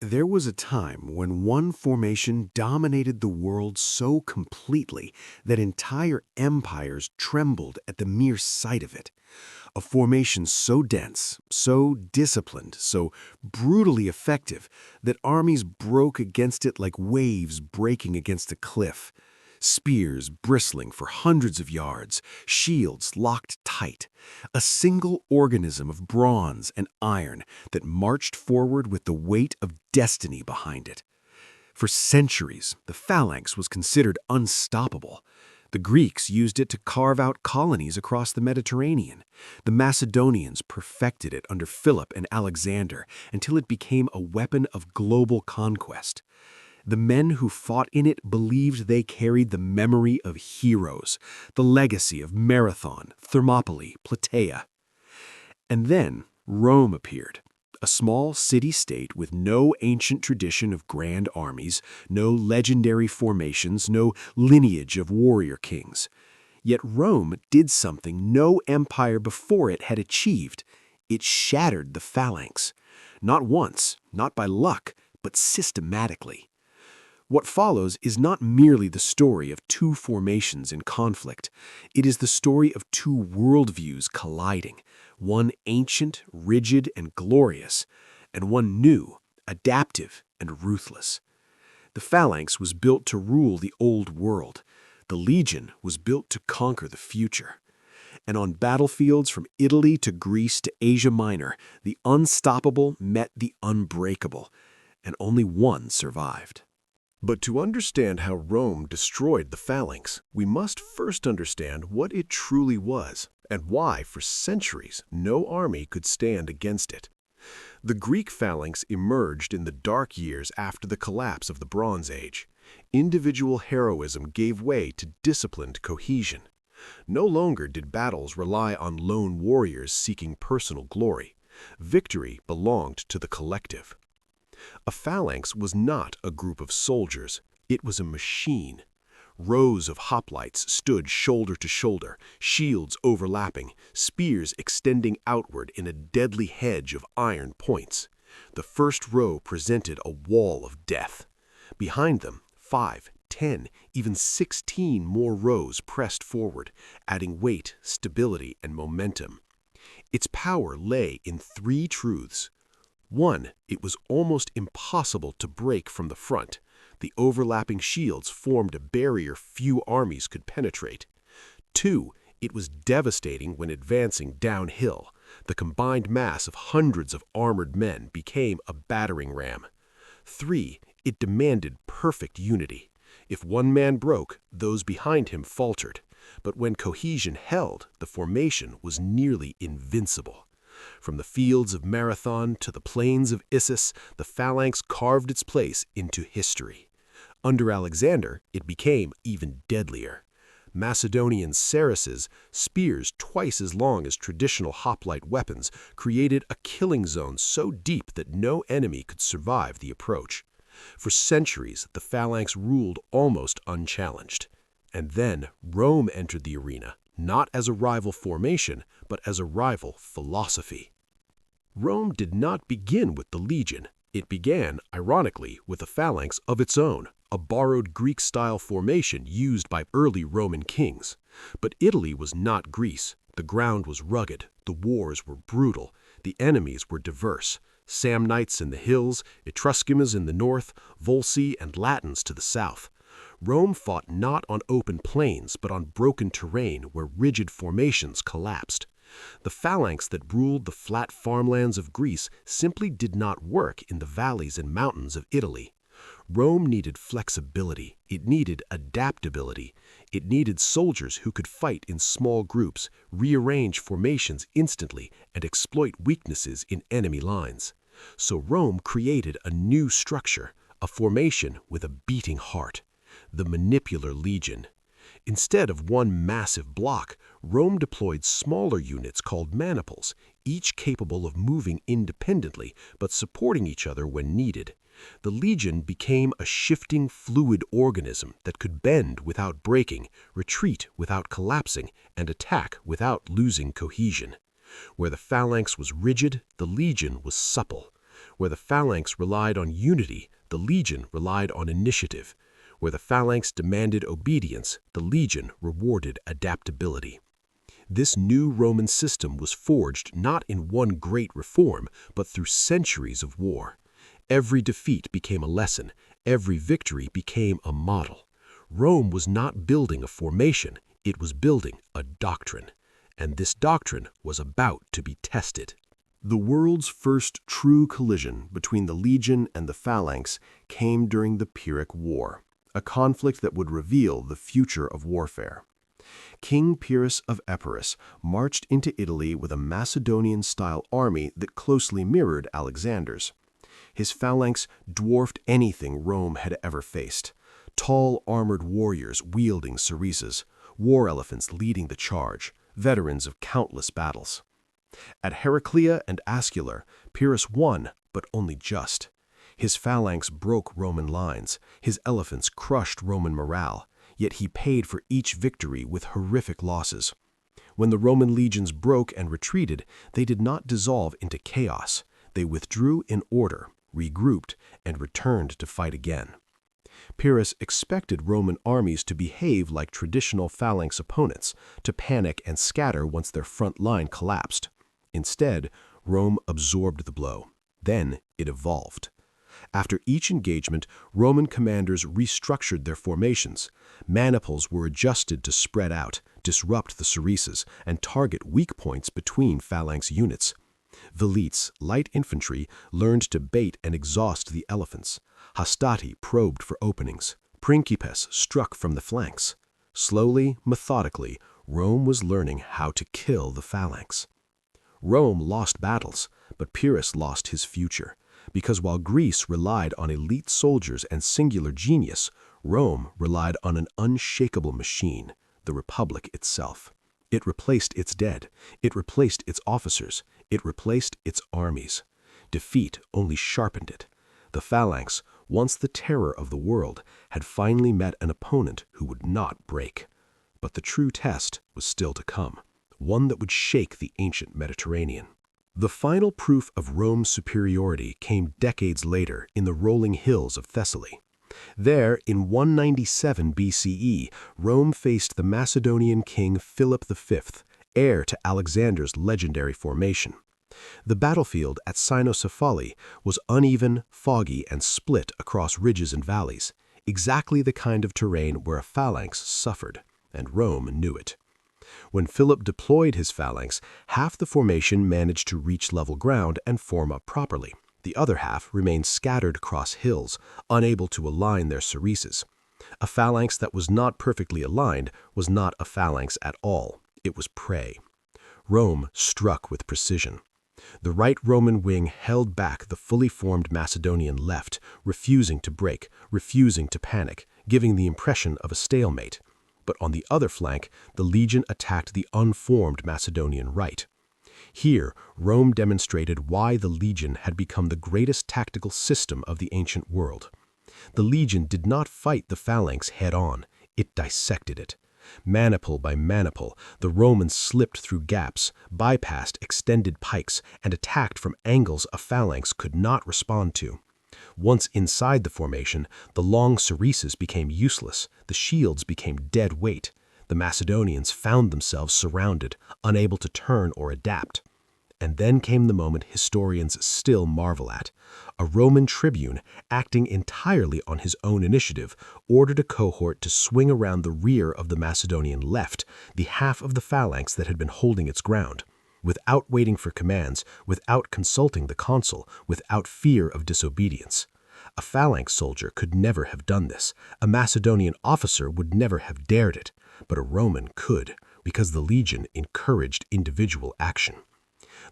There was a time when one formation dominated the world so completely that entire empires trembled at the mere sight of it. A formation so dense, so disciplined, so brutally effective that armies broke against it like waves breaking against a cliff. Spears bristling for hundreds of yards, shields locked tight. A single organism of bronze and iron that marched forward with the weight of destiny behind it. For centuries, the Phalanx was considered unstoppable. The Greeks used it to carve out colonies across the Mediterranean. The Macedonians perfected it under Philip and Alexander until it became a weapon of global conquest. The men who fought in it believed they carried the memory of heroes, the legacy of Marathon, Thermopylae, Plataea. And then Rome appeared, a small city-state with no ancient tradition of grand armies, no legendary formations, no lineage of warrior kings. Yet Rome did something no empire before it had achieved. It shattered the Phalanx. Not once, not by luck, but systematically. What follows is not merely the story of two formations in conflict. It is the story of two worldviews colliding, one ancient, rigid, and glorious, and one new, adaptive, and ruthless. The Phalanx was built to rule the old world. The Legion was built to conquer the future. And on battlefields from Italy to Greece to Asia Minor, the unstoppable met the unbreakable, and only one survived. But to understand how Rome destroyed the Phalanx, we must first understand what it truly was and why, for centuries, no army could stand against it. The Greek Phalanx emerged in the dark years after the collapse of the Bronze Age. Individual heroism gave way to disciplined cohesion. No longer did battles rely on lone warriors seeking personal glory. Victory belonged to the collective. A phalanx was not a group of soldiers, it was a machine. Rows of hoplites stood shoulder to shoulder, shields overlapping, spears extending outward in a deadly hedge of iron points. The first row presented a wall of death. Behind them, 5, 10, even 16 more rows pressed forward, adding weight, stability, and momentum. Its power lay in three truths. 1. It was almost impossible to break from the front. The overlapping shields formed a barrier few armies could penetrate. 2. It was devastating when advancing downhill. The combined mass of hundreds of armored men became a battering ram. 3. It demanded perfect unity. If one man broke, those behind him faltered. But when cohesion held, the formation was nearly invincible. From the fields of Marathon to the plains of Issus, the Phalanx carved its place into history. Under Alexander, it became even deadlier. Macedonian sarisses, spears twice as long as traditional hoplite weapons, created a killing zone so deep that no enemy could survive the approach. For centuries, the Phalanx ruled almost unchallenged. And then Rome entered the arena, not as a rival formation, but as a rival philosophy. Rome did not begin with the Legion. It began, ironically, with a phalanx of its own, a borrowed Greek-style formation used by early Roman kings. But Italy was not Greece. The ground was rugged, the wars were brutal, the enemies were diverse. Samnites in the hills, Etruscans in the north, Volsci and Latins to the south. Rome fought not on open plains, but on broken terrain where rigid formations collapsed. The phalanx that ruled the flat farmlands of Greece simply did not work in the valleys and mountains of Italy. Rome needed flexibility, it needed adaptability, it needed soldiers who could fight in small groups, rearrange formations instantly, and exploit weaknesses in enemy lines. So Rome created a new structure, a formation with a beating heart. The Manipular Legion. Instead of one massive block, Rome deployed smaller units called maniples, each capable of moving independently but supporting each other when needed. The legion became a shifting, fluid organism that could bend without breaking, retreat without collapsing, and attack without losing cohesion. Where the phalanx was rigid, the legion was supple. Where the Phalanx relied on unity, the legion relied on initiative. Where the Phalanx demanded obedience, the legion rewarded adaptability. This new Roman system was forged not in one great reform, but through centuries of war. Every defeat became a lesson. Every victory became a model. Rome was not building a formation, it was building a doctrine. And this doctrine was about to be tested. The world's first true collision between the legion and the phalanx came during the Pyrrhic War, a conflict that would reveal the future of warfare. King Pyrrhus of Epirus marched into Italy with a Macedonian-style army that closely mirrored Alexander's. His phalanx dwarfed anything Rome had ever faced. Tall, armored warriors wielding sarissas, war elephants leading the charge, veterans of countless battles. At Heraclea and Ascular, Pyrrhus won, but only just. His phalanx broke Roman lines, his elephants crushed Roman morale, yet he paid for each victory with horrific losses. When the Roman legions broke and retreated, they did not dissolve into chaos. They withdrew in order, regrouped, and returned to fight again. Pyrrhus expected Roman armies to behave like traditional phalanx opponents, to panic and scatter once their front line collapsed. Instead, Rome absorbed the blow. Then it evolved. After each engagement, Roman commanders restructured their formations. Maniples were adjusted to spread out, disrupt the sarissas, and target weak points between phalanx units. Velites, light infantry, learned to bait and exhaust the elephants. Hastati probed for openings. Principes struck from the flanks. Slowly, methodically, Rome was learning how to kill the phalanx. Rome lost battles, but Pyrrhus lost his future. Because while Greece relied on elite soldiers and singular genius, Rome relied on an unshakable machine, the Republic itself. It replaced its dead. It replaced its officers. It replaced its armies. Defeat only sharpened it. The phalanx, once the terror of the world, had finally met an opponent who would not break. But the true test was still to come, one that would shake the ancient Mediterranean. The final proof of Rome's superiority came decades later in the rolling hills of Thessaly. There, in 197 BCE, Rome faced the Macedonian king Philip V, heir to Alexander's legendary formation. The battlefield at Cynoscephali was uneven, foggy, and split across ridges and valleys, exactly the kind of terrain where a phalanx suffered, and Rome knew it. When Philip deployed his phalanx, half the formation managed to reach level ground and form up properly. The other half remained scattered across hills, unable to align their sarissas. A phalanx that was not perfectly aligned was not a phalanx at all. It was prey. Rome struck with precision. The right Roman wing held back the fully formed Macedonian left, refusing to break, refusing to panic, giving the impression of a stalemate. But on the other flank, the legion attacked the unformed Macedonian right. Here, Rome demonstrated why the legion had become the greatest tactical system of the ancient world. The legion did not fight the phalanx head-on, it dissected it. Maniple by maniple, the Romans slipped through gaps, bypassed extended pikes, and attacked from angles a phalanx could not respond to. Once inside the formation, the long sarissas became useless, the shields became dead weight. The Macedonians found themselves surrounded, unable to turn or adapt. And then came the moment historians still marvel at. A Roman tribune, acting entirely on his own initiative, ordered a cohort to swing around the rear of the Macedonian left, the half of the phalanx that had been holding its ground. Without waiting for commands, without consulting the consul, without fear of disobedience. A phalanx soldier could never have done this. A Macedonian officer would never have dared it. But a Roman could, because the legion encouraged individual action.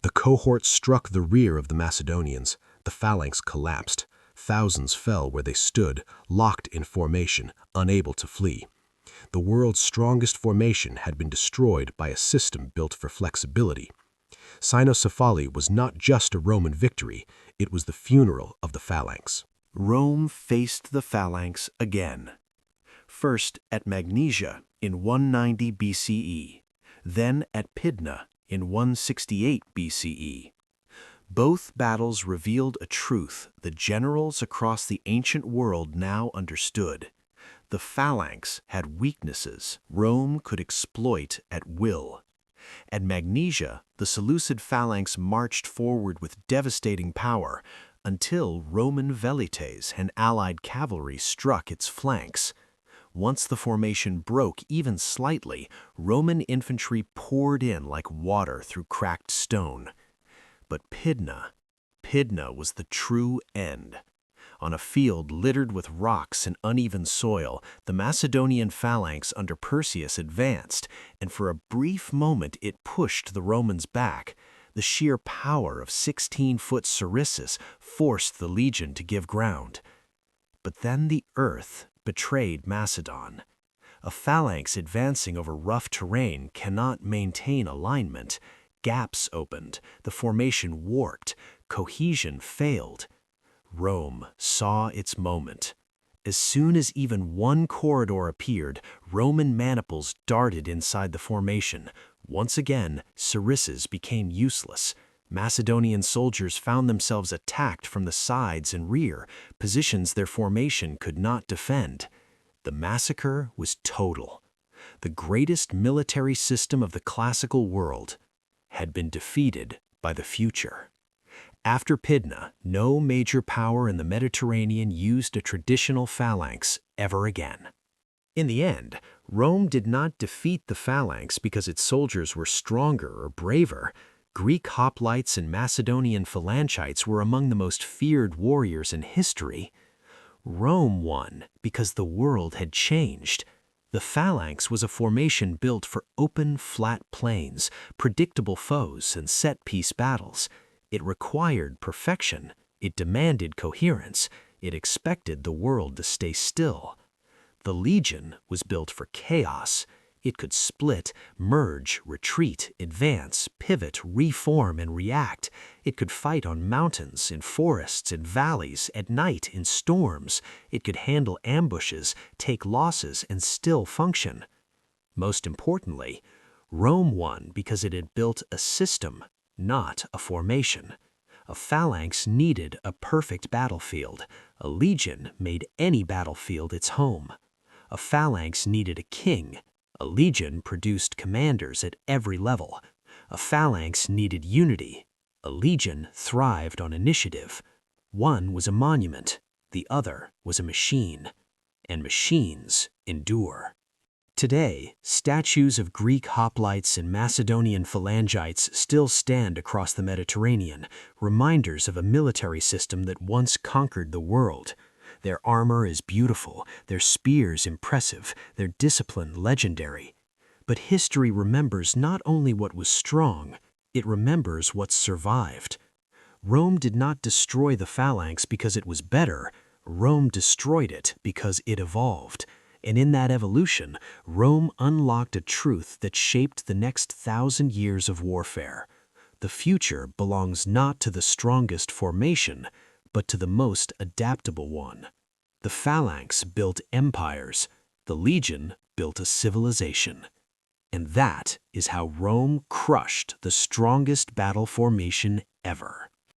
The cohort struck the rear of the Macedonians. The phalanx collapsed. Thousands fell where they stood, locked in formation, unable to flee. The world's strongest formation had been destroyed by a system built for flexibility. Cynoscephali was not just a Roman victory, it was the funeral of the phalanx. Rome faced the phalanx again. First at Magnesia in 190 BCE, then at Pydna in 168 BCE. Both battles revealed a truth the generals across the ancient world now understood. The Phalanx had weaknesses Rome could exploit at will. At Magnesia, the Seleucid Phalanx marched forward with devastating power until Roman velites and allied cavalry struck its flanks. Once the formation broke even slightly, Roman infantry poured in like water through cracked stone. But Pydna was the true end. On a field littered with rocks and uneven soil, the Macedonian phalanx under Perseus advanced, and for a brief moment it pushed the Romans back. The sheer power of 16-foot Sarissus forced the legion to give ground. But then the earth betrayed Macedon. A phalanx advancing over rough terrain cannot maintain alignment. Gaps opened, the formation warped, cohesion failed. Rome saw its moment. As soon as even one corridor appeared, Roman maniples darted inside the formation. Once again, Sarissus became useless. Macedonian soldiers found themselves attacked from the sides and rear, positions their formation could not defend. The massacre was total. The greatest military system of the classical world had been defeated by the future. After Pydna, no major power in the Mediterranean used a traditional phalanx ever again. In the end, Rome did not defeat the phalanx because its soldiers were stronger or braver. Greek hoplites and Macedonian phalangites were among the most feared warriors in history. Rome won because the world had changed. The phalanx was a formation built for open, flat plains, predictable foes, and set-piece battles. It required perfection. It demanded coherence. It expected the world to stay still. The legion was built for chaos. It could split, merge, retreat, advance, pivot, reform, and react. It could fight on mountains, in forests, in valleys, at night, in storms. It could handle ambushes, take losses, and still function. Most importantly, Rome won because it had built a system, not a formation. A phalanx needed a perfect battlefield. A legion made any battlefield its home. A phalanx needed a king. A legion produced commanders at every level. A phalanx needed unity. A legion thrived on initiative. One was a monument. The other was a machine. And machines endure. Today, statues of Greek hoplites and Macedonian phalangites still stand across the Mediterranean, reminders of a military system that once conquered the world. Their armor is beautiful, their spears impressive, their discipline legendary. But history remembers not only what was strong, it remembers what survived. Rome did not destroy the phalanx because it was better. Rome destroyed it because it evolved. And in that evolution, Rome unlocked a truth that shaped the next 1,000 years of warfare. The future belongs not to the strongest formation, but to the most adaptable one. The phalanx built empires. The legion built a civilization. And that is how Rome crushed the strongest battle formation ever.